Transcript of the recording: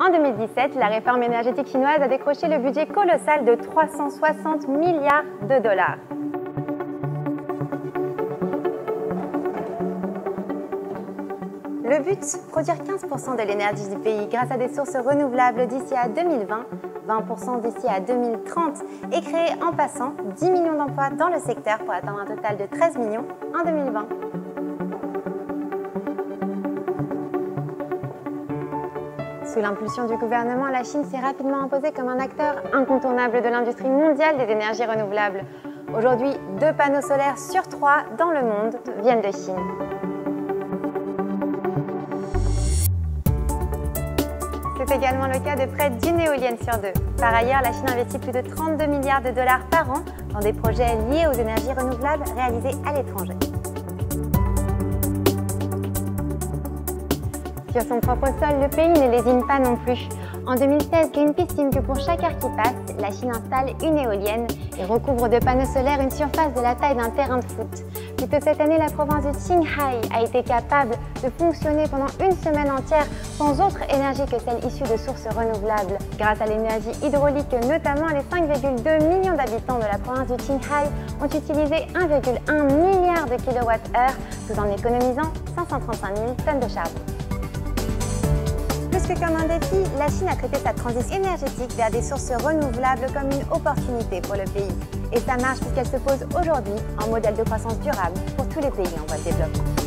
En 2017, la réforme énergétique chinoise a décroché le budget colossal de 360 milliards de dollars. Le but, produire 15% de l'énergie du pays grâce à des sources renouvelables d'ici à 2020, 20% d'ici à 2030 et créer en passant 10 millions d'emplois dans le secteur pour atteindre un total de 13 millions en 2020. Sous l'impulsion du gouvernement, la Chine s'est rapidement imposée comme un acteur incontournable de l'industrie mondiale des énergies renouvelables. Aujourd'hui, 2 panneaux solaires sur 3 dans le monde viennent de Chine. C'est également le cas de près d'une éolienne sur 2. Par ailleurs, la Chine investit plus de 32 milliards de dollars par an dans des projets liés aux énergies renouvelables réalisés à l'étranger. Sur son propre sol, le pays ne lésine pas non plus. En 2016, Greenpeace estime que pour chaque heure qui passe, la Chine installe une éolienne et recouvre de panneaux solaires une surface de la taille d'un terrain de foot. Plus tôt cette année, la province de Qinghai a été capable de fonctionner pendant une semaine entière sans autre énergie que celle issue de sources renouvelables. Grâce à l'énergie hydraulique notamment, les 5,2 millions d'habitants de la province du Qinghai ont utilisé 1,1 milliard de kWh tout en économisant 535 000 tonnes de charbon. Plus que comme un défi, la Chine a traité sa transition énergétique vers des sources renouvelables comme une opportunité pour le pays. Et ça marche puisqu'elle se pose aujourd'hui en modèle de croissance durable pour tous les pays en voie de développement.